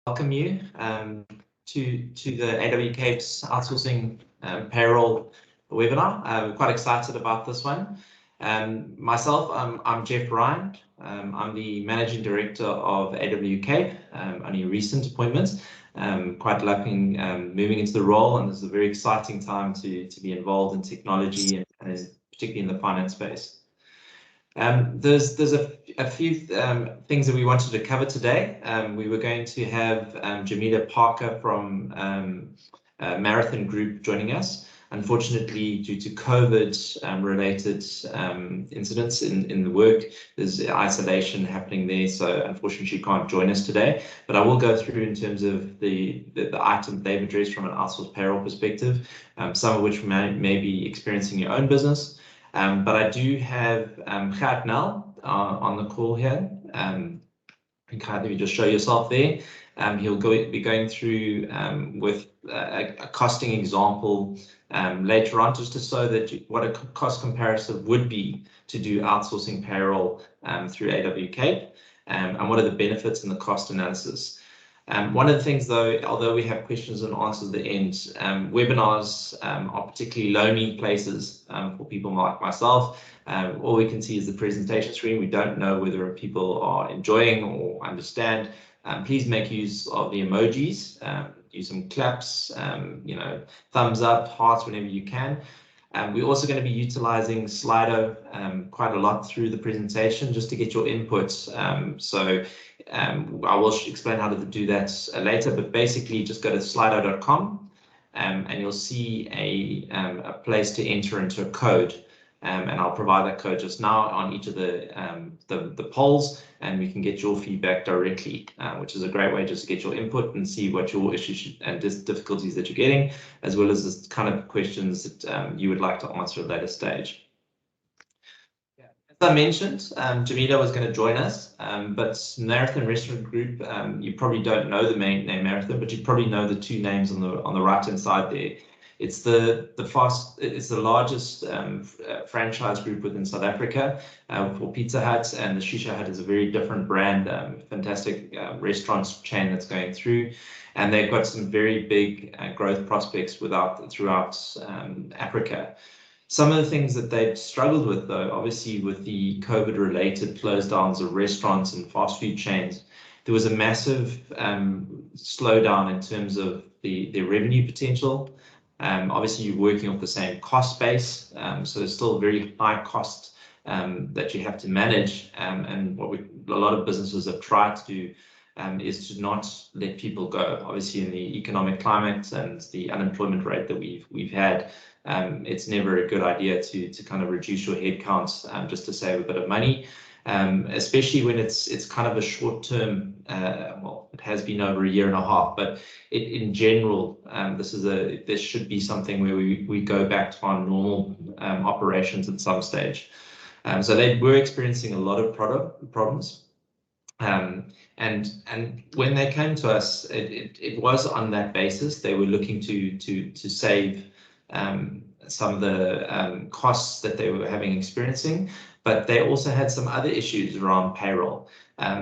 welcome you to the AWK's outsourcing payroll webinar. We're quite excited about this one. Myself, I'm Jeff Ryan. I'm the Managing Director of AWK, only a recent appointment. Quite lucky moving into the role, and this is a very exciting time to be involved in technology and particularly in the finance space. There's a few things that we wanted to cover today. We were going to have Jamila Parker from Marathon Group joining us. Unfortunately, due to COVID related incidents in the work, there's isolation happening there, so unfortunately she can't join us today. But I will go through in terms of the items they've addressed from an outsourced payroll perspective, some of which may be experiencing your own business. But I do have Gert Nel on the call here. Gert, if you just show yourself there, he'll be going through with a costing example later on, just to show that what a cost comparison would be to do outsourcing payroll through AWK, and what are the benefits and the cost analysis. One of the things, though, although we have questions and answers at the end, webinars are particularly lonely places for people like myself. All we can see is the presentation screen. We don't know whether people are enjoying or understand. Please make use of the emojis, use some claps, thumbs up, hearts whenever you can. We're also going to be utilizing Slido quite a lot through the presentation just to get your inputs. I will explain how to do that later, but basically just go to slido.com and you'll see a place to enter into a code. And I'll provide that code just now on each of the polls, and we can get your feedback directly, which is a great way just to get your input and see what your issues and difficulties that you're getting, as well as the kind of questions that you would like to answer at a later stage. As I mentioned, Jamila was going to join us, but Marathon Restaurant Group, you probably don't know the main name Marathon, but you probably know the two names on the right hand side there. It's the largest franchise group within South Africa for Pizza Hut, and the Shisha Hut is a very different brand, fantastic restaurants chain that's going through, and they've got some very big growth prospects throughout Africa. Some of the things that they've struggled with, though, obviously with the COVID-related close downs of restaurants and fast food chains, there was a massive slowdown in terms of their revenue potential. Obviously, you're working off the same cost base, so there's still very high cost that you have to manage. And what a lot of businesses have tried to do is to not let people go. Obviously, in the economic climate and the unemployment rate that we've had, it's never a good idea to kind of reduce your headcount just to save a bit of money. Especially when it's kind of a short term, well, it has been over a year and a half, but in general, this should be something where we go back to our normal operations at some stage. So they were experiencing a lot of problems. And when they came to us, it was on that basis. They were looking to save some of the costs that they were experiencing, but they also had some other issues around payroll.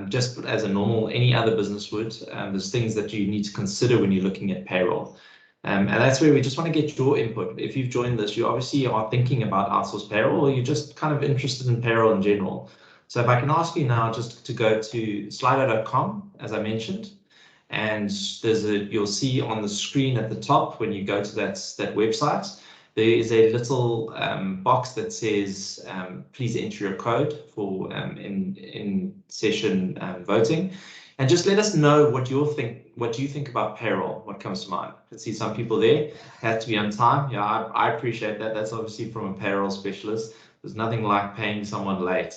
Just as any other business would, there's things that you need to consider when you're looking at payroll. And that's where we just want to get your input. If you've joined this, you obviously are thinking about outsourced payroll, or you're just kind of interested in payroll in general. So if I can ask you now just to go to slido.com, as I mentioned, and you'll see on the screen at the top when you go to that website, there is a little box that says, please enter your code for in session voting, and just let us know what you think about payroll, what comes to mind. I can see some people there had to be on time. Yeah, I appreciate that. That's obviously from a payroll specialist. There's nothing like paying someone late.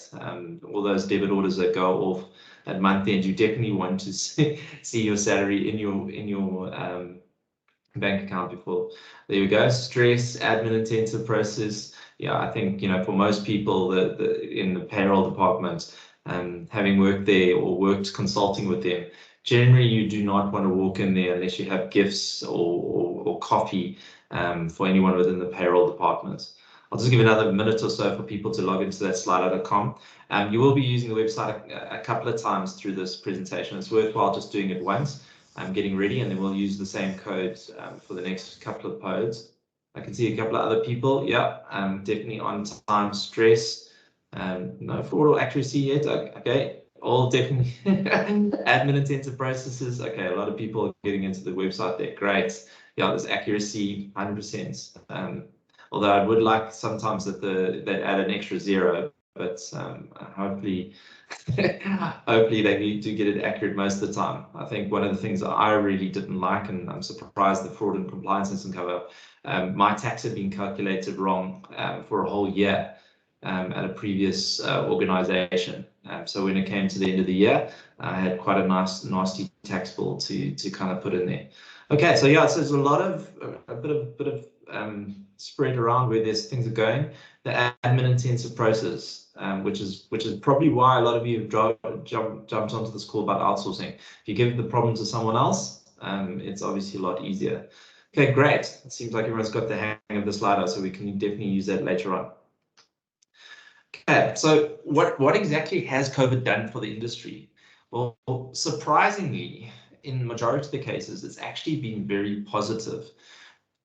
All those debit orders that go off at month end, you definitely want to see your salary in your bank account before. There we go. Stress, admin intensive process. Yeah, I think for most people in the payroll department, having worked there or worked consulting with them, generally you do not want to walk in there unless you have gifts or coffee for anyone within the payroll department. I'll just give another minute or so for people to log into that slider.com. You will be using the website a couple of times through this presentation. It's worthwhile just doing it once. getting ready, and then we'll use the same code for the next couple of pods. I can see a couple of other people. Yeah, definitely on time, stress. No fraud or accuracy yet. Okay, all definitely admin intensive processes. Okay, a lot of people are getting into the website there. Great. Yeah, there's accuracy, 100%. Although I would like sometimes that they'd add an extra 0, but hopefully hopefully they do get it accurate most of the time. I think one of the things that I really didn't like, and I'm surprised the fraud and compliance doesn't come up, my tax had been calculated wrong for a whole year at a previous organization. So when it came to the end of the year, I had quite a nasty tax bill to kind of put in there. Okay, so yeah, so there's a bit of spread around where these things are going. The admin intensive process, which is probably why a lot of you have jumped onto this call about outsourcing. If you give the problem to someone else, it's obviously a lot easier. Okay, great. It seems like everyone's got the hang of the slider, so we can definitely use that later on. Okay, so what exactly has COVID done for the industry? Well, surprisingly, in the majority of the cases, it's actually been very positive.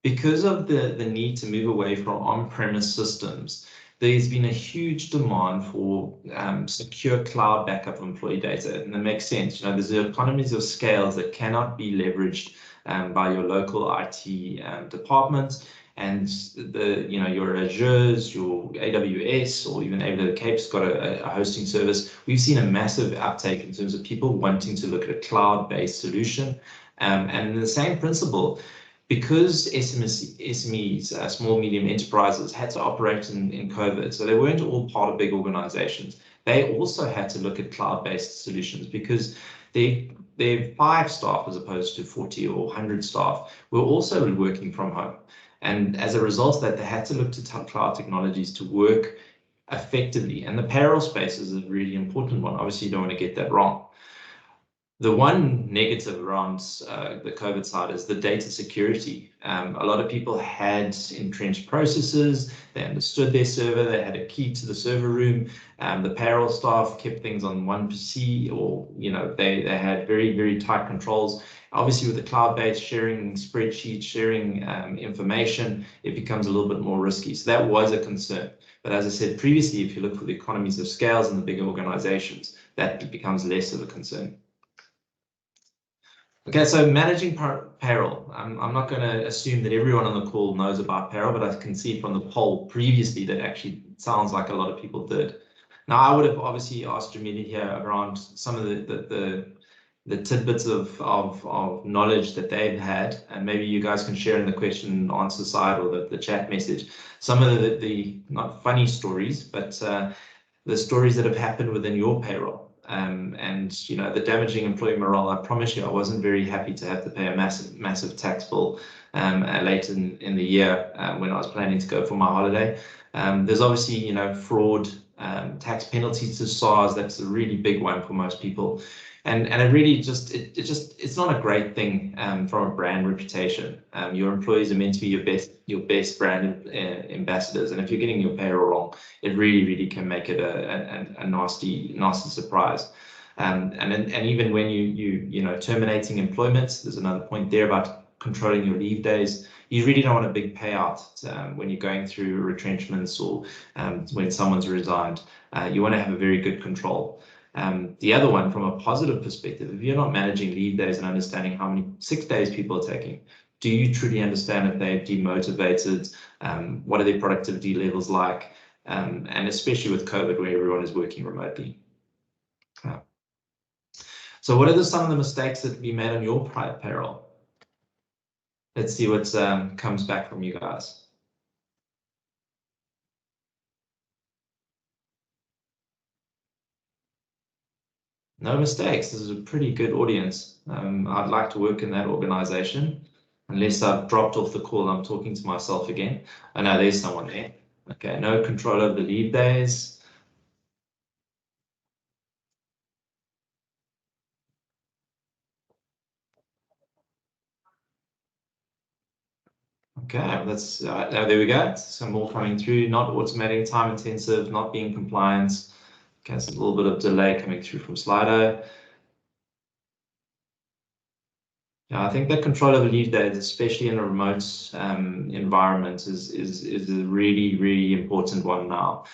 Because of the need to move away from on-premise systems, there's been a huge demand for secure cloud backup of employee data, and that makes sense. There's economies of scales that cannot be leveraged by your local IT department, and your Azure's, your AWS, or even AWS Cape's got a hosting service. We've seen a massive uptake in terms of people wanting to look at a cloud-based solution, and in the same principle, because SMEs, small, medium enterprises, had to operate in COVID, so they weren't all part of big organizations. They also had to look at cloud-based solutions because their 5 staff, as opposed to 40 or 100 staff, were also working from home. And as a result of that, they had to look to cloud technologies to work effectively. And the payroll space is a really important one. Obviously, you don't want to get that wrong. The one negative around the COVID side is the data security. A lot of people had entrenched processes, they understood their server, they had a key to the server room. The payroll staff kept things on one PC, or they had very, very tight controls. Obviously, with the cloud-based sharing spreadsheets, sharing information, it becomes a little bit more risky. So that was a concern. But as I said previously, if you look for the economies of scales in the bigger organizations, that becomes less of a concern. Okay, so managing payroll. I'm not going to assume that everyone on the call knows about payroll, but I can see from the poll previously that actually sounds like a lot of people did. Now, I would have obviously asked Jamila here around some of the tidbits of knowledge that they've had, and maybe you guys can share in the question and answer side or the chat message some of the not funny stories, but the stories that have happened within your payroll. And the damaging employee morale. I promise you, I wasn't very happy to have to pay a massive tax bill late in the year when I was planning to go for my holiday. There's obviously fraud, tax penalties to SARS. That's a really big one for most people. And it really it's not a great thing from a brand reputation. Your employees are meant to be your best brand ambassadors, and if you're getting your payroll wrong, it really can make it a nasty surprise. And even when you terminating employment, there's another point there about controlling your leave days. You really don't want a big payout when you're going through retrenchments or when someone's resigned. You want to have a very good control. The other one, from a positive perspective, if you're not managing leave days and understanding how many sick days people are taking, do you truly understand if they're demotivated? What are their productivity levels like? And especially with COVID, where everyone is working remotely. So what are some of the mistakes that we made on your private payroll? Let's see what comes back from you guys. No mistakes. This is a pretty good audience. I'd like to work in that organization. Unless I've dropped off the call, I'm talking to myself again. I know there's someone there. Okay, no control over the leave days. Okay, that's there we go. Some more coming through. Not automating, time intensive, not being compliant. Okay, so a little bit of delay coming through from Slido. Yeah, I think that control over leave days, especially in a remote environment, is a really, really important one now.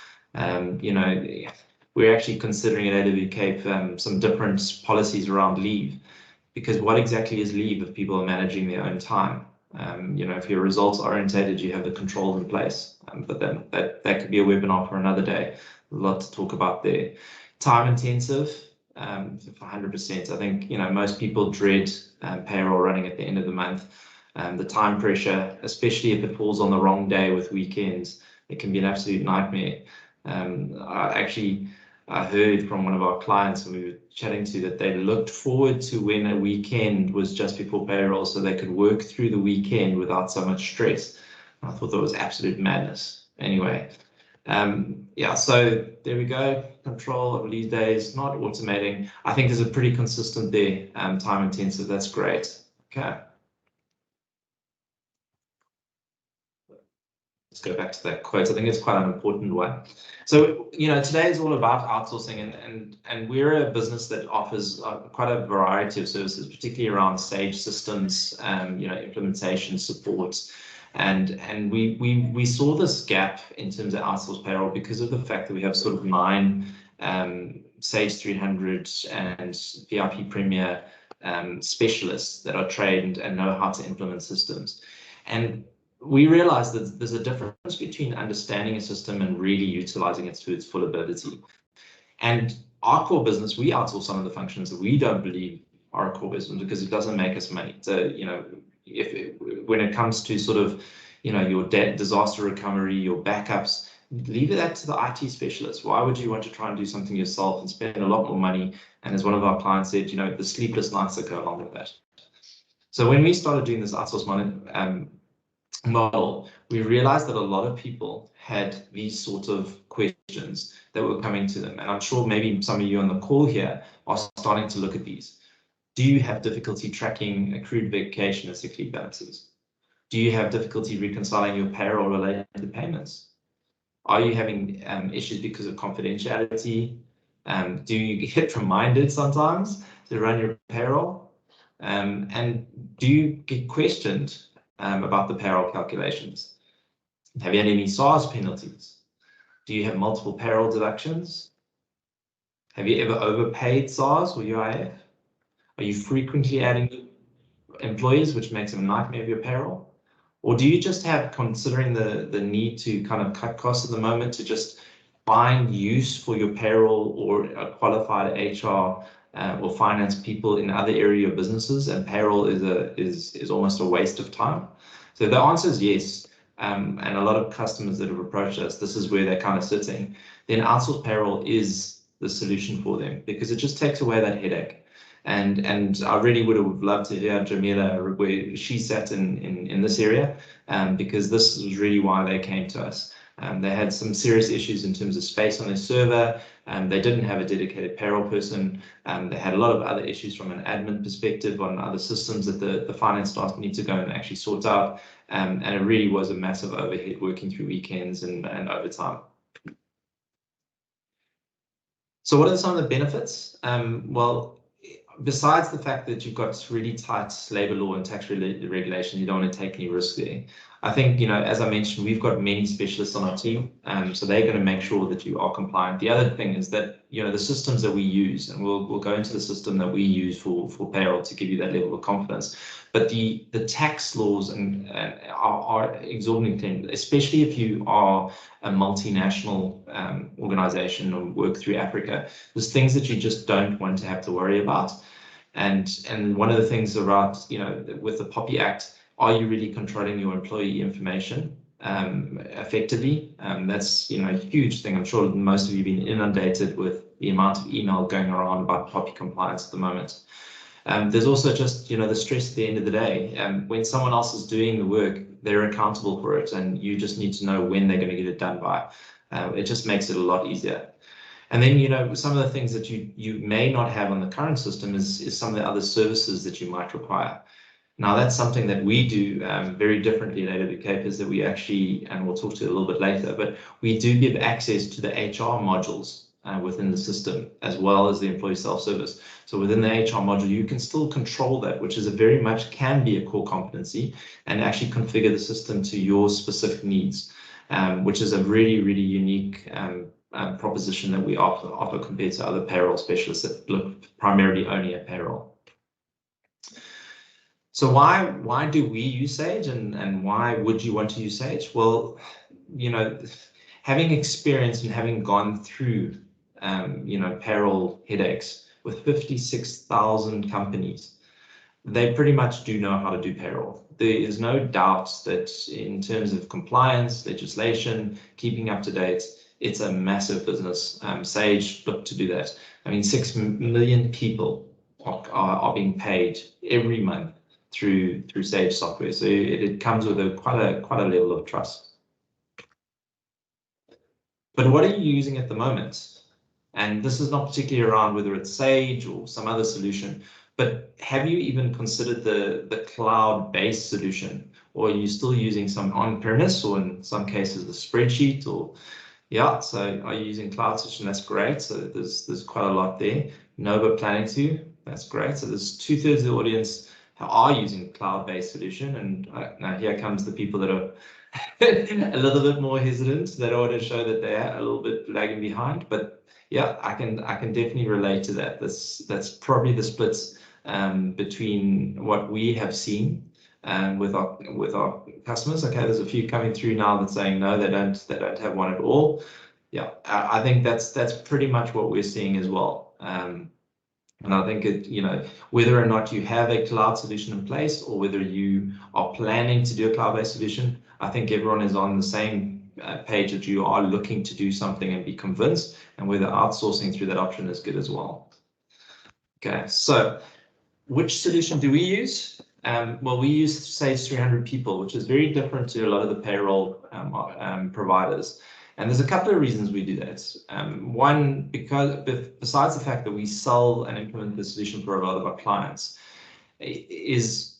You know, we're actually considering at AW Cape some different policies around leave, because what exactly is leave if people are managing their own time? You know, if you're results orientated, you have the controls in place, but then that could be a webinar for another day. A lot to talk about there. Time intensive, 100%. I think, you know, most people dread payroll running at the end of the month. The time pressure, especially if it falls on the wrong day with weekends, it can be an absolute nightmare. I heard from one of our clients when we were chatting to that they looked forward to when a weekend was just before payroll so they could work through the weekend without so much stress. I thought that was absolute madness. Anyway, yeah, so there we go. Control of leave days, not automating. I think there's a pretty consistent there, time intensive. That's great. Okay. Let's go back to that quote. I think it's quite an important one. So, you know, today is all about outsourcing, and we're a business that offers quite a variety of services, particularly around Sage systems, you know, implementation support. And we saw this gap in terms of outsourced payroll because of the fact that we have sort of 9 Sage 300 and VIP Premier specialists that are trained and know how to implement systems. And we realized that there's a difference between understanding a system and really utilizing it to its full ability. And our core business, we outsource some of the functions that we don't believe are a core business because it doesn't make us money. So, you know, when it comes to sort of, you know, your disaster recovery, your backups, leave that to the IT specialist. Why would you want to try and do something yourself and spend a lot more money? And as one of our clients said, you know, the sleepless nights that go along with that. So when we started doing this outsource model, we realized that a lot of people had these sort of questions that were coming to them. And I'm sure maybe some of you on the call here are starting to look at these. Do you have difficulty tracking accrued vacation and sick leave balances? Do you have difficulty reconciling your payroll related payments? Are you having issues because of confidentiality? Do you get reminded sometimes to run your payroll? And do you get questioned about the payroll calculations? Have you had any SARS penalties? Do you have multiple payroll deductions? Have you ever overpaid SARS or UIF? Are you frequently adding employees, which makes it a nightmare of your payroll? Or do you just have, considering the need to kind of cut costs at the moment, to just find use for your payroll or a qualified HR or finance people in other area of businesses, and payroll is almost a waste of time? So the answer is yes. And a lot of customers that have approached us, this is where they're kind of sitting. Then outsourced payroll is the solution for them because it just takes away that headache. And I really would have loved to hear Jamila where she sat in this area, because this was really why they came to us. They had some serious issues in terms of space on their server. They didn't have a dedicated payroll person. They had a lot of other issues from an admin perspective on other systems that the finance staff need to go and actually sort out. And it really was a massive overhead working through weekends and overtime. So what are some of the benefits? Well, besides the fact that you've got really tight labor law and tax regulation, you don't want to take any risk there. I think, you know, as I mentioned, we've got many specialists on our team, so they're going to make sure that you are compliant. The other thing is that, you know, the systems that we use, and we'll go into the system that we use for payroll to give you that level of confidence. But the tax laws are exorbitant, especially if you are a multinational organization or work through Africa. There's things that you just don't want to have to worry about. And one of the things around, you know, with the POPI Act, are you really controlling your employee information effectively? That's, you know, a huge thing. I'm sure most of you have been inundated with the amount of email going around about POPI compliance at the moment. There's also just, you know, the stress at the end of the day. When someone else is doing the work, they're accountable for it, and you just need to know when they're going to get it done by. It just makes it a lot easier. And then, you know, some of the things that you may not have on the current system is some of the other services that you might require. Now, that's something that we do very differently at AW Cape, is that we actually, and we'll talk to it a little bit later, but we do give access to the HR modules within the system, as well as the employee self-service. So within the HR module, you can still control that, which is a very much can be a core competency, and actually configure the system to your specific needs, which is a really, really unique proposition that we offer compared to other payroll specialists that look primarily only at payroll. So why do we use Sage, and why would you want to use Sage? Well, you know, having experience and having gone through you know, payroll headaches with 56,000 companies, they pretty much do know how to do payroll. There is no doubt that in terms of compliance, legislation, keeping up to date, it's a massive business. Sage looked to do that. I mean, 6 million people are being paid every month through Sage software. So it comes with quite a level of trust. But what are you using at the moment? And this is not particularly around whether it's Sage or some other solution, but have you even considered the cloud-based solution? Or are you still using some on-premise, or in some cases the spreadsheet? Or yeah, so are you using cloud solution? That's great. So there's quite a lot there. No, but planning to. That's great. So there's 2/3 of the audience who are using cloud-based solution, and now here comes the people that are a little bit more hesitant, that ought to show that they're a little bit lagging behind. But yeah, I can definitely relate to that. That's probably the splits between what we have seen with our customers. Okay, there's a few coming through now that's saying no, they don't have one at all. Yeah, I think that's pretty much what we're seeing as well. And I think you know, whether or not you have a cloud solution in place, or whether you are planning to do a cloud-based solution, I think everyone is on the same page that you are looking to do something and be convinced, and whether outsourcing through that option is good as well. Okay, so which solution do we use? Well, we use Sage 300 People, which is very different to a lot of the payroll providers. And there's a couple of reasons we do that. One, because besides the fact that we sell and implement the solution for a lot of our clients, is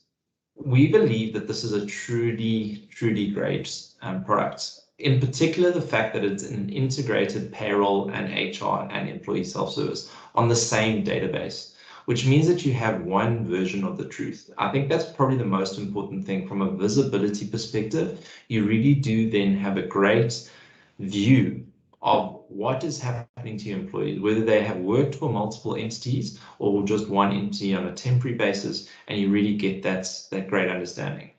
we believe that this is a truly great product. In particular, the fact that it's an integrated payroll and HR and employee self-service on the same database, which means that you have one version of the truth. I think that's probably the most important thing from a visibility perspective. You really do then have a great view of what is happening to your employees, whether they have worked for multiple entities or just one entity on a temporary basis, and you really get that great understanding.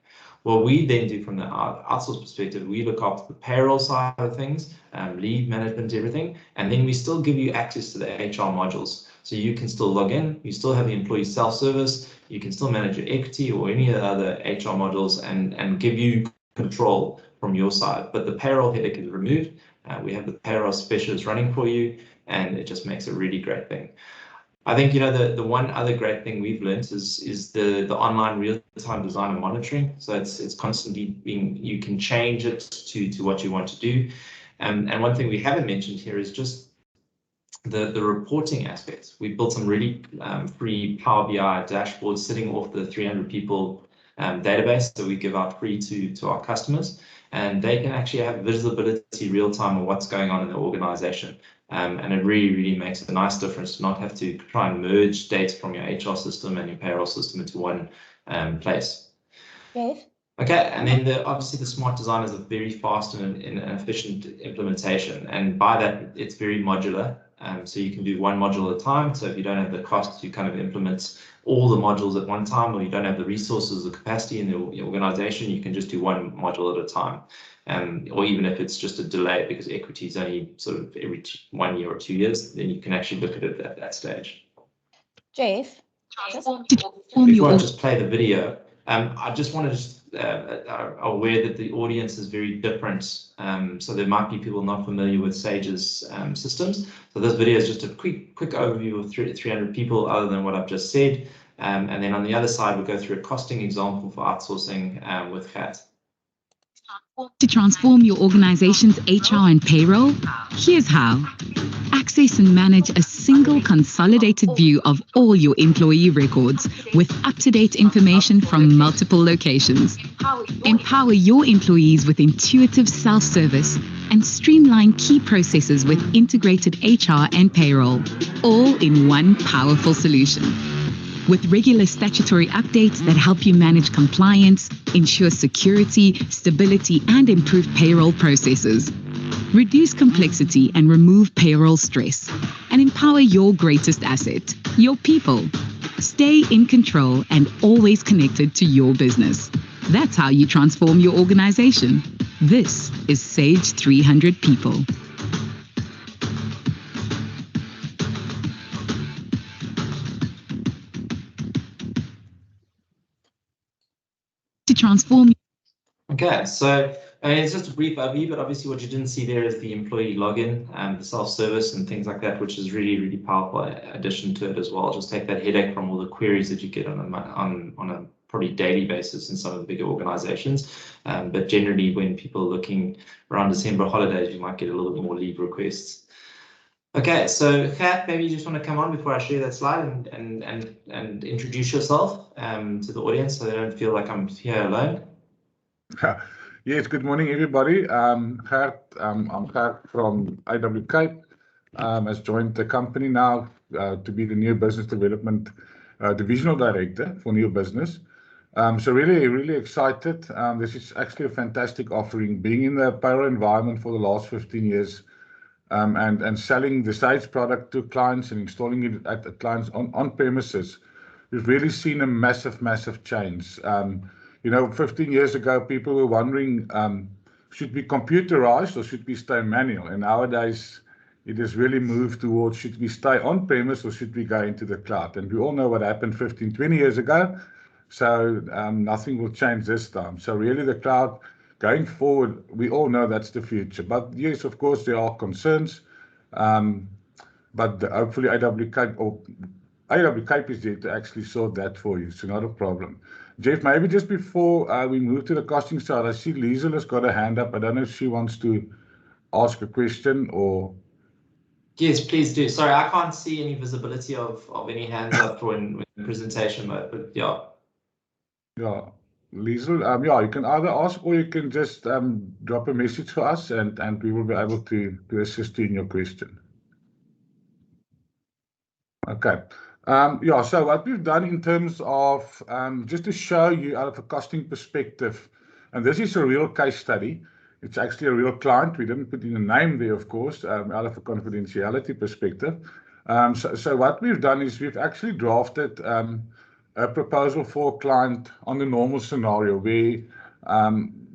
What we then do from the outsource perspective, we look after the payroll side of things, leave management, everything, and then we still give you access to the HR modules. So you can still log in, you still have the employee self-service, you can still manage your equity or any other HR modules, and give you control from your side. But the payroll headache is removed. We have the payroll specialist running for you, and it just makes a really great thing. I think, you know, the one other great thing we've learned is the online real-time design and monitoring. So it's constantly being, you can change it to what you want to do. And one thing we haven't mentioned here is just the reporting aspects. We've built some really free Power BI dashboards sitting off the 300 People database that we give out free to our customers, and they can actually have visibility real time of what's going on in the organization. And it really makes a nice difference to not have to try and merge data from your HR system and your payroll system into one place. Dave? Okay, and then obviously the smart design is a very fast and efficient implementation, and by that it's very modular. So you can do one module at a time. So if you don't have the cost to kind of implement all the modules at one time, or you don't have the resources or capacity in the organization, you can just do one module at a time. Or even if it's just a delay because equity is only sort of every 1 year or 2 years, then you can actually look at it at that stage. Jave, before I just play the video, I just wanted to aware that the audience is very different. So there might be people not familiar with Sage's systems. So this video is just a quick overview of 300 People, other than what I've just said. And then on the other side, we'll go through a costing example for outsourcing with CAT. To transform your organization's HR and payroll? Here's how. Access and manage a single consolidated view of all your employee records with up-to-date information from multiple locations. Empower your employees with intuitive self-service and streamline key processes with integrated HR and payroll, all in one powerful solution. With regular statutory updates that help you manage compliance, ensure security, stability, and improve payroll processes. Reduce complexity and remove payroll stress, and empower your greatest asset, your people. Stay in control and always connected to your business. That's how you transform your organization. This is Sage 300 People. To transform. Okay, so it's just a brief overview, but obviously what you didn't see there is the employee login and the self-service and things like that, which is really, really powerful addition to it as well. Just take that headache from all the queries that you get on a probably daily basis in some of the bigger organizations. But generally, when people are looking around December holidays, you might get a little bit more leave requests. Okay, so Kat, maybe you just want to come on before I share that slide and introduce yourself to the audience so they don't feel like I'm here alone. Yes, good morning, everybody. Gert, I'm Gert from AWK. Has joined the company now to be the new business development divisional director for new business. So really excited. This is actually a fantastic offering. Being in the payroll environment for the last 15 years and selling the Sage product to clients and installing it at clients on premises, we've really seen a massive change. 15 years ago, people were wondering, should we computerized or should we stay manual? And nowadays, it has really moved towards, should we stay on premise or should we go into the cloud? And we all know what happened 15, 20 years ago. So nothing will change this time. So really the cloud going forward, we all know that's the future. But yes, of course, there are concerns. But hopefully AWK is there to actually sort that for you. So not a problem. Jeff, maybe just before we move to the costing side, I see Liesel has got a hand up. I don't know if she wants to ask a question or... Yes, please do. Sorry, I can't see any visibility of any hands up in presentation mode, but yeah. Yeah, Liesel, you can either ask or you can just drop a message for us and we will be able to assist you in your question. Okay. So what we've done in terms of, just to show you out of a costing perspective, and this is a real case study. It's actually a real client. We didn't put in a name there, of course, out of a confidentiality perspective. So what we've done is we've actually drafted a proposal for a client on the normal scenario where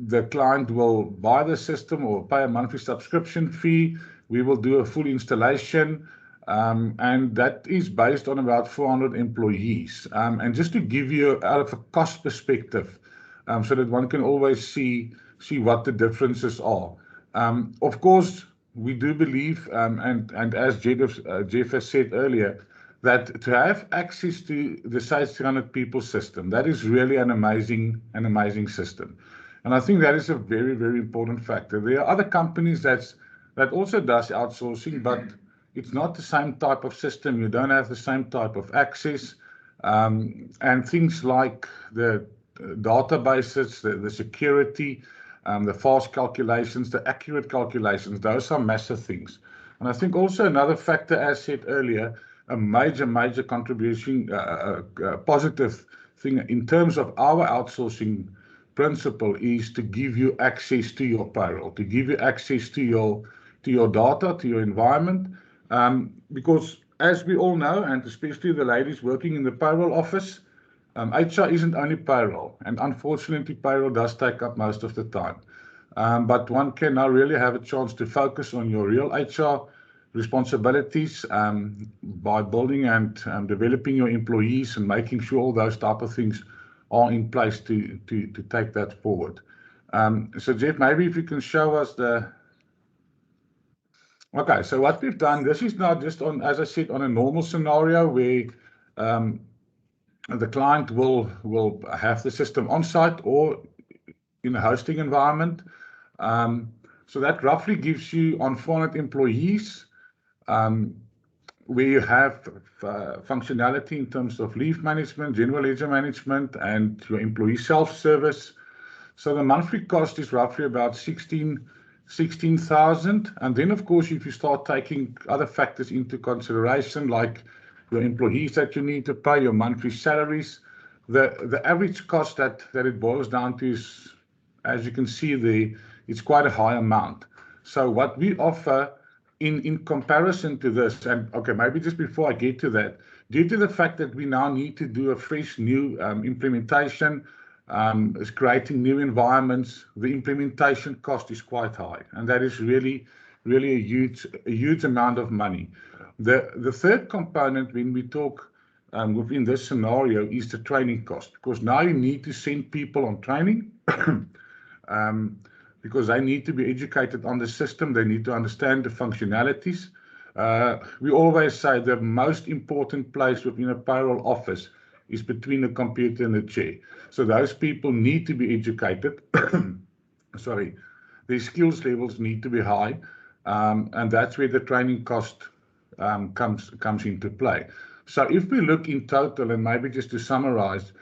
the client will buy the system or pay a monthly subscription fee. We will do a full installation. And that is based on about 400 employees. And just to give you out of a cost perspective, so that one can always see what the differences are. Of course, we do believe, and as Jeff has said earlier, that to have access to the Sage 300 People system, that is really an amazing system. And I think that is a very, very important factor. There are other companies that also does outsourcing, but it's not the same type of system. You don't have the same type of access. And things like the databases, the security, the fast calculations, the accurate calculations, those are massive things. And I think also another factor, as said earlier, a major contribution, positive thing in terms of our outsourcing principle is to give you access to your payroll, to give you access to your data, to your environment. Because as we all know, and especially the ladies working in the payroll office, HR isn't only payroll, and unfortunately payroll does take up most of the time. But one can now really have a chance to focus on your real HR responsibilities by building and developing your employees and making sure all those type of things are in place to take that forward. So Jeff, maybe if you can show us the... Okay, so what we've done, this is now just on, as I said, on a normal scenario where the client will have the system on site or in a hosting environment. So that roughly gives you on 400 employees where you have functionality in terms of leave management, general ledger management, and your employee self-service. So the monthly cost is roughly about 16 16,000. And then, of course, if you start taking other factors into consideration, like your employees that you need to pay, your monthly salaries, the average cost that it boils down to is, as you can see there, it's quite a high amount. So what we offer in comparison to this, and okay, maybe just before I get to that, due to the fact that we now need to do a fresh new implementation, is creating new environments, the implementation cost is quite high, and that is really a huge amount of money. The third component when we talk within this scenario is the training cost, because now you need to send people on training because they need to be educated on the system, they need to understand the functionalities. We always say the most important place within a payroll office is between the computer and the chair. So those people need to be educated. Sorry, their skills levels need to be high, and that's where the training cost comes into play. So if we look in total, and maybe just to summarize,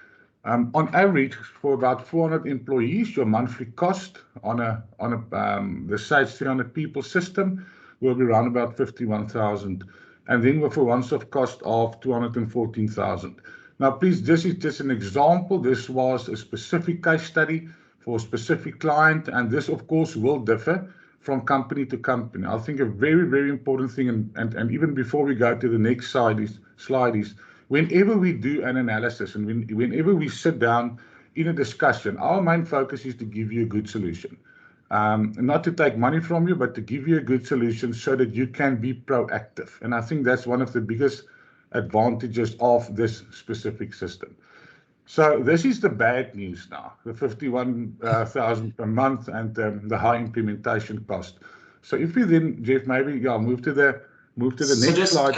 on average for about 400 employees, your monthly cost on the Sage 300 people system will be around about 51,000, and then with a once-off cost of 214,000. Now, please, this is just an example. This was a specific case study for a specific client, and this, of course, will differ from company to company. I think a very important thing, and even before we go to the next slide is whenever we do an analysis and whenever we sit down in a discussion, our main focus is to give you a good solution. Not to take money from you, but to give you a good solution so that you can be proactive. And I think that's one of the biggest advantages of this specific system. So this is the bad news now, the 51,000 per month and the high implementation cost. So if we then, Jeff, maybe move to the next slide.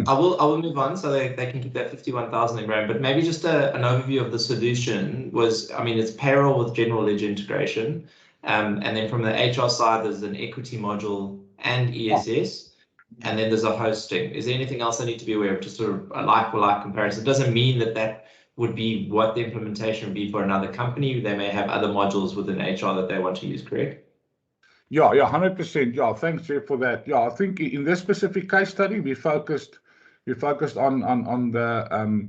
I will move on so they can keep that 51,000 in Graham, but maybe just an overview of the solution was, I mean, it's payroll with general ledger integration. And then from the HR side, there's an equity module and ESS. And then there's a hosting. Is there anything else I need to be aware of? Just sort of a like-for-like comparison. It doesn't mean that would be what the implementation would be for another company. They may have other modules within HR that they want to use, correct? Yeah, 100%. Yeah, thanks, Jeff, for that. Yeah, I think in this specific case study, we focused on the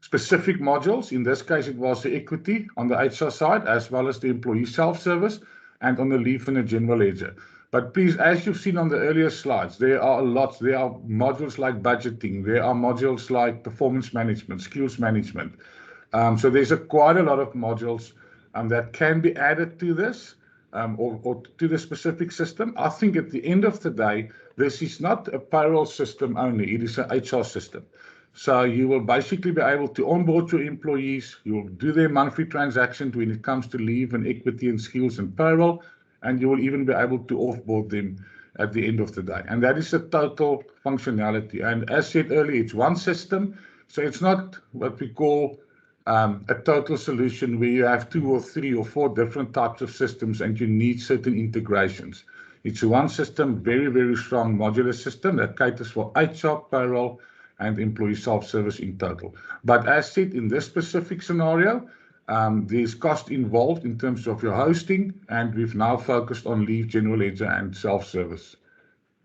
specific modules. In this case, it was the equity on the HR side, as well as the employee self-service, and on the leave and the general ledger. But please, as you've seen on the earlier slides, there are lots. There are modules like budgeting. There are modules like performance management, skills management. So there's quite a lot of modules that can be added to this or to the specific system. I think at the end of the day, this is not a payroll system only. It is an HR system. So you will basically be able to onboard your employees. You will do their monthly transactions when it comes to leave and equity and skills and payroll. And you will even be able to offboard them at the end of the day. And that is a total functionality. And as said earlier, it's one system. So it's not what we call a total solution where you have 2 or 3 or 4 different types of systems and you need certain integrations. It's one system, very strong modular system that caters for HR, payroll, and employee self-service in total. But as said, in this specific scenario, there's cost involved in terms of your hosting, and we've now focused on leave, general ledger, and self-service.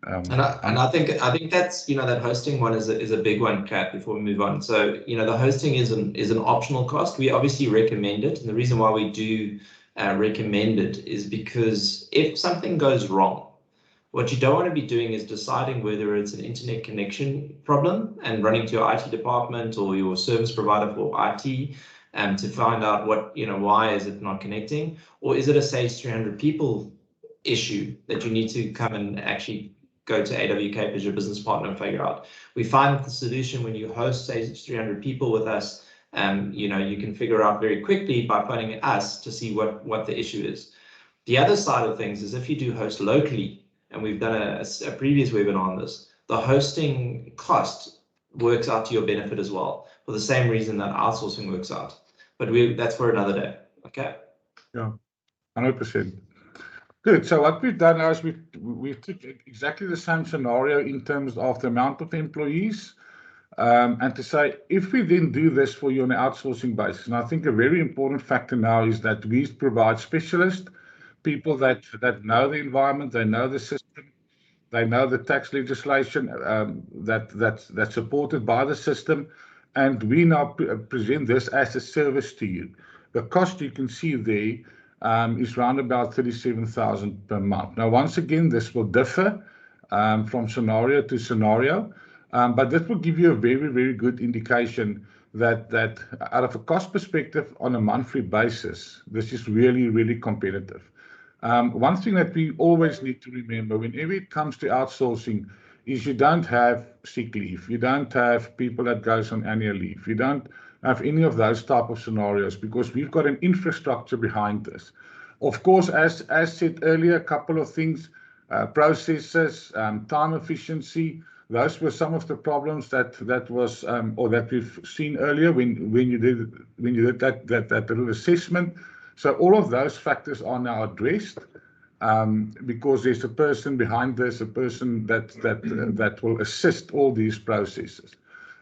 And I think that's, that hosting one is a big one, Kat, before we move on. So, the hosting is an optional cost. We obviously recommend it. And the reason why we do recommend it is because if something goes wrong, what you don't want to be doing is deciding whether it's an internet connection problem and running to your IT department or your service provider for IT to find out why is it not connecting, or is it a Sage 300 people issue that you need to come and actually go to AWK as your business partner and figure out. We find that the solution when you host Sage 300 people with us, you can figure out very quickly by phoning us to see what the issue is. The other side of things is if you do host locally, and we've done a previous webinar on this, the hosting cost works out to your benefit as well, for the same reason that outsourcing works out. But that's for another day, okay? Yeah, 100%. Good. So what we've done now is we've took exactly the same scenario in terms of the amount of employees, and to say, if we then do this for you on an outsourcing basis, and I think a very important factor now is that we provide specialists people that know the environment, they know the system, they know the tax legislation that's supported by the system, and we now present this as a service to you. The cost you can see there is around about 37,000 per month. Now, once again, this will differ from scenario to scenario, but this will give you a very, very good indication that out of a cost perspective on a monthly basis, this is really, really competitive. One thing that we always need to remember whenever it comes to outsourcing is you don't have sick leave, you don't have people that goes on annual leave, you don't have any of those type of scenarios because we've got an infrastructure behind this. Of course, as said earlier, a couple of things, processes, time efficiency. Those were some of the problems that was or that we've seen earlier when you did that little assessment. So all of those factors are now addressed because there's a person behind this, a person that will assist all these processes.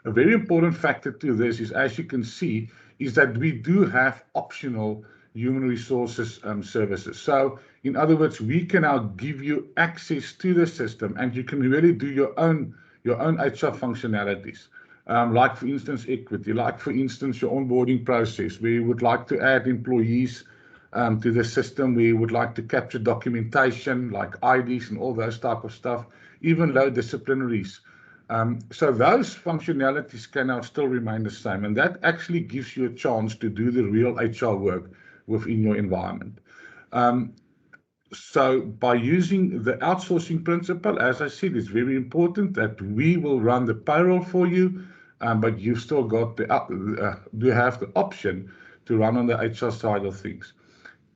A very important factor to this is, as you can see, is that we do have optional human resources services. So in other words, we can now give you access to the system and you can really do your own HR functionalities. Like for instance, equity, like for instance, your onboarding process. We would like to add employees to the system. We would like to capture documentation like IDs and all those type of stuff, even low disciplinaries. So those functionalities can now still remain the same. And that actually gives you a chance to do the real HR work within your environment. So by using the outsourcing principle, as I said, it's very important that we will run the payroll for you, but you've still got you have the option to run on the HR side of things.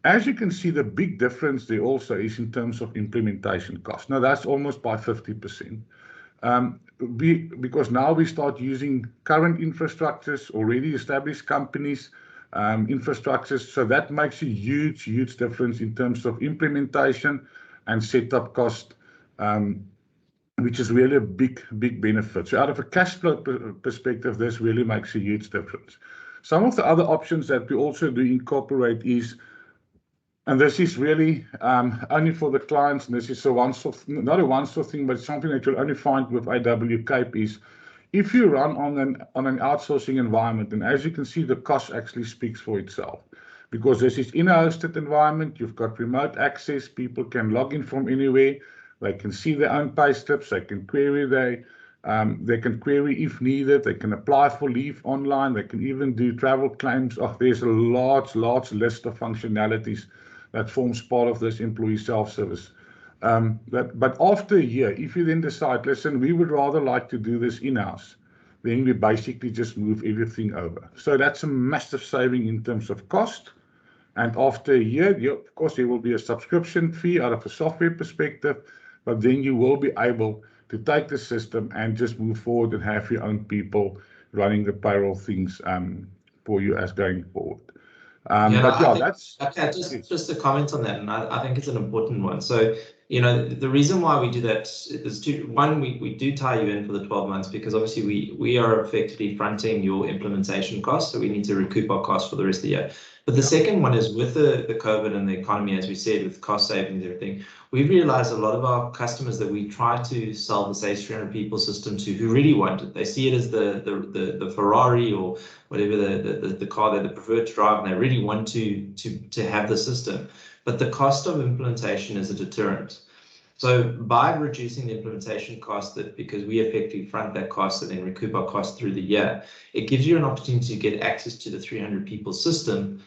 As you can see, the big difference there also is in terms of implementation cost. Now that's almost by 50%. Because now we start using current infrastructures, already established companies, infrastructures. So that makes a huge, huge difference in terms of implementation and setup cost, which is really a big, big benefit. So out of a cash flow perspective, this really makes a huge difference. Some of the other options that we also do incorporate is, and this is really only for the clients, and this is a once-off, not a once-off thing, but something that you'll only find with AW Cape is, if you run on an outsourcing environment, and as you can see, the cost actually speaks for itself. Because this is in a hosted environment, you've got remote access, people can log in from anywhere, they can see their own pay slips, they can query they can query if needed, they can apply for leave online, they can even do travel claims. Oh, there's a large list of functionalities that forms part of this employee self-service. But after a year, if you then decide, listen, we would rather like to do this in-house, then we basically just move everything over. So that's a massive saving in terms of cost. And after a year, of course, there will be a subscription fee out of a software perspective, but then you will be able to take the system and just move forward and have your own people running the payroll things for you as going forward. Just a comment on that, and I think it's an important one. So, the reason why we do that is two. One, we do tie you in for the 12 months because obviously we are effectively fronting your implementation costs, so we need to recoup our costs for the rest of the year. But the second one is with the COVID and the economy, as we said, with cost savings and everything, we've realized a lot of our customers that we try to sell this H300 people system to who really want it. They see it as the Ferrari or whatever the car that they prefer to drive, and they really want to have the system. But the cost of implementation is a deterrent. So by reducing the implementation cost, because we effectively front that cost and then recoup our cost through the year, it gives you an opportunity to get access to the 300 people system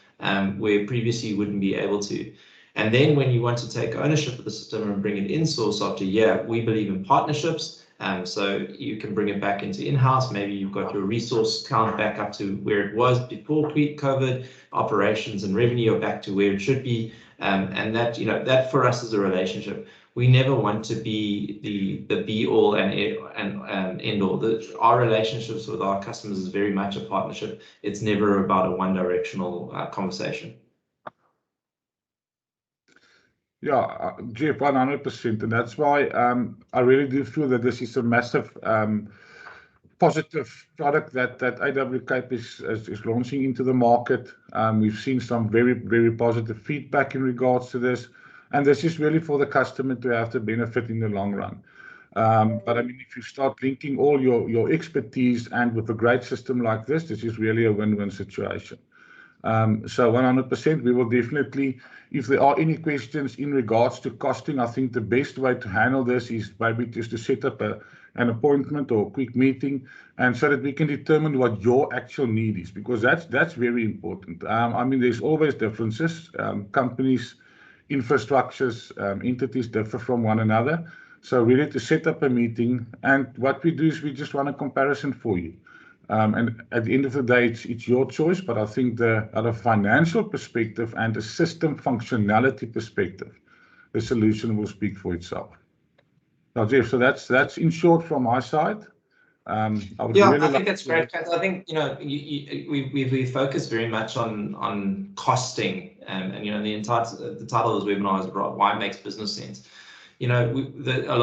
where previously you wouldn't be able to. And then when you want to take ownership of the system and bring it in-source after a year, we believe in partnerships. So you can bring it back into in-house. Maybe you've got your resource count back up to where it was before COVID, operations and revenue are back to where it should be. And that for us is a relationship. We never want to be the be all and end all. Our relationships with our customers is very much a partnership. It's never about a one-directional conversation. Yeah, Jeff, 100%. And that's why I really do feel that this is a massive positive product that AW Cape is launching into the market. We've seen some very, very positive feedback in regards to this. And this is really for the customer to have the benefit in the long run. But I mean, if you start linking all your expertise and with a great system like this is really a win-win situation. So 100%, we will definitely, if there are any questions in regards to costing, I think the best way to handle this is maybe just to set up an appointment or a quick meeting, and so that we can determine what your actual need is, because that's very important. I mean, there's always differences. Companies, infrastructures, entities differ from one another. So really to set up a meeting, and what we do is we just run a comparison for you. And at the end of the day, it's your choice, but I think out of a financial perspective and a system functionality perspective, the solution will speak for itself. Now, Jeff, so that's in short from my side. I think that's great. I think we focus very much on costing, and the title of this webinar is why it makes business sense. A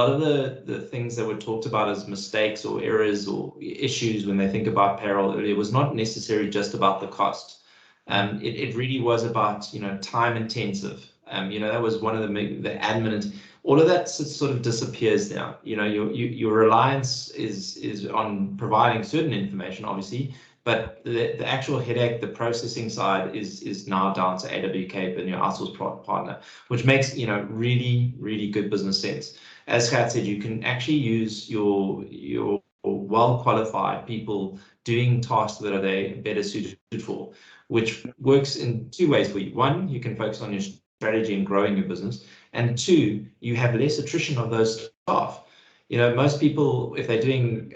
lot of the things that were talked about as mistakes or errors or issues when they think about payroll, it was not necessarily just about the cost. It really was about time intensive. That was one of the admin. All of that sort of disappears now. Your reliance is on providing certain information, obviously, but the actual headache, the processing side is now down to AW Cape and your outsourced partner, which makes really, really good business sense. As Gert said, you can actually use your well-qualified people doing tasks that are better suited for, which works in two ways for you. One, you can focus on your strategy and growing your business, and two, you have less attrition of those staff. Most people, if they're doing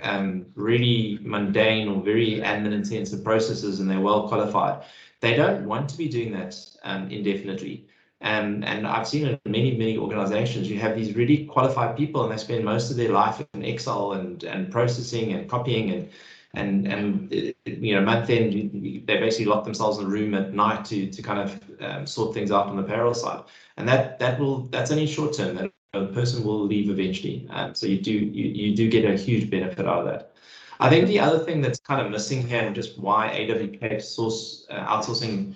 really mundane or very admin intensive processes and they're well qualified, they don't want to be doing that indefinitely. And I've seen it in many organizations. You have these really qualified people and they spend most of their life in Excel and processing and copying and month end, they basically lock themselves in a room at night to kind of sort things out on the payroll side. And that's only short term. That the person will leave eventually. So you do get a huge benefit out of that. I think the other thing that's kind of missing here, and just why AWK outsourcing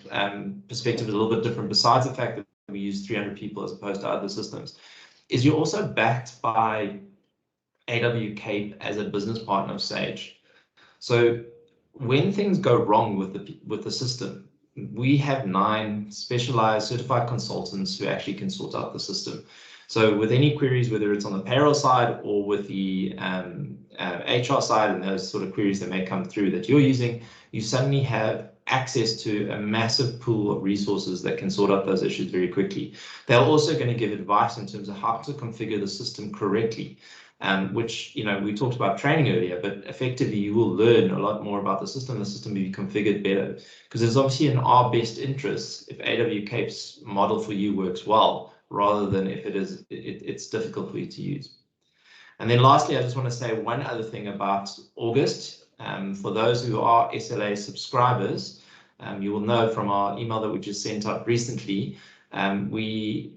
perspective is a little bit different, besides the fact that we use 300 people as opposed to other systems, is you're also backed by AWK as a business partner of Sage. So when things go wrong with the system, we have 9 specialized certified consultants who actually can sort out the system. So with any queries, whether it's on the payroll side or with the HR side and those sort of queries that may come through that you're using, you suddenly have access to a massive pool of resources that can sort out those issues very quickly. They're also going to give advice in terms of how to configure the system correctly, which, we talked about training earlier, but effectively you will learn a lot more about the system will be configured better, because it's obviously in our best interests if AWK's model for you works well, rather than if it's difficult for you to use. And then lastly, I just want to say one other thing about August. For those who are SLA subscribers, you will know from our email that we just sent out recently, we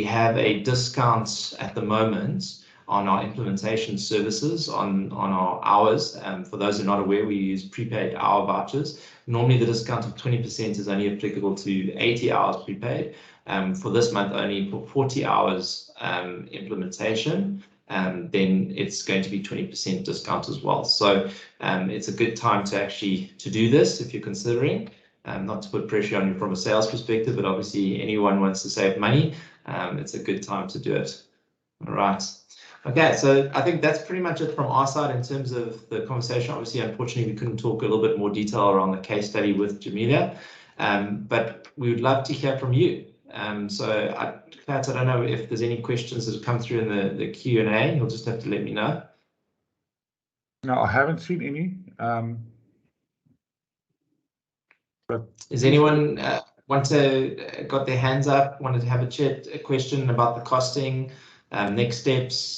have a discount at the moment on our implementation services on our hours. For those who are not aware, we use prepaid hour vouchers. Normally the discount of 20% is only applicable to 80 hours prepaid. For this month, only for 40 hours implementation, then it's going to be 20% discount as well. So it's a good time to do this if you're considering. Not to put pressure on you from a sales perspective, but obviously anyone wants to save money, it's a good time to do it. All right. Okay, so I think that's pretty much it from our side in terms of the conversation. Obviously, unfortunately, we couldn't talk a little bit more detail around the case study with Jamelia, but we would love to hear from you. So I don't know if there's any questions that have come through in the Q&A. You'll just have to let me know. No, I haven't seen any. But is anyone got their hands up, wanted to have a question about the costing, next steps?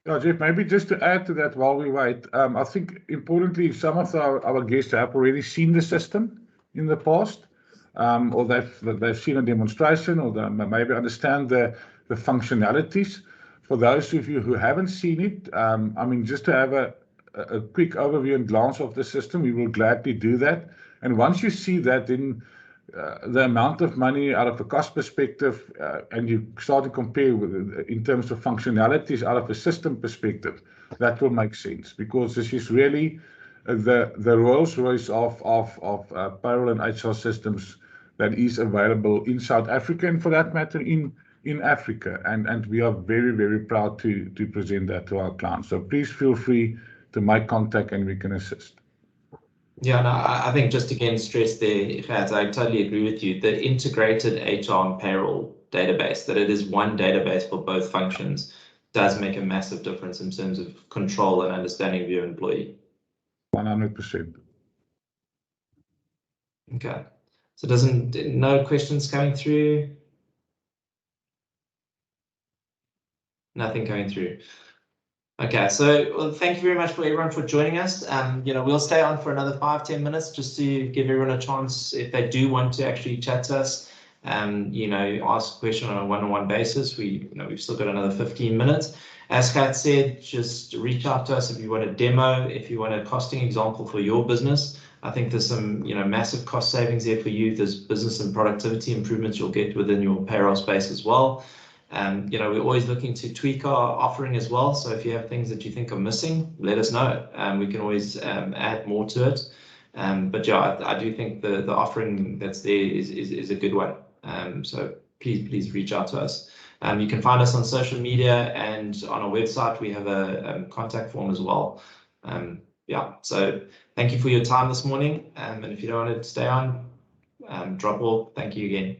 Yeah, Jeff, maybe just to add to that while we wait, I think importantly, some of our guests have already seen the system in the past, or they've seen a demonstration, or they maybe understand the functionalities. For those of you who haven't seen it, I mean, just to have a quick overview and glance of the system, we will gladly do that. And once you see that, then the amount of money out of a cost perspective, and you start to compare in terms of functionalities out of a system perspective, that will make sense, because this is really the Rolls Royce of payroll and HR systems that is available in South Africa, and for that matter in Africa, and we are very, very proud to present that to our clients. So please feel free to make contact and we can assist. Yeah, no, I think just again stress there, Gert, I totally agree with you. The integrated HR and payroll database, that it is one database for both functions, does make a massive difference in terms of control and understanding of your employee. 100%. Okay, so no questions coming through? Nothing coming through. Okay, so well, thank you very much for everyone for joining us. We'll stay on for another 5-10 minutes just to give everyone a chance, if they do want to actually chat to us, ask a question on a one-on-one basis. We've still got another 15 minutes. As Kat said, just reach out to us if you want a demo, if you want a costing example for your business. I think there's some massive cost savings there for you. There's business and productivity improvements you'll get within your payroll space as well. We're always looking to tweak our offering as well. So if you have things that you think are missing, let us know. We can always add more to it. But yeah, I do think the offering that's there is a good one. So please reach out to us. You can find us on social media, and on our website we have a contact form as well. So thank you for your time this morning. And if you don't want to stay on, drop off. Thank you again.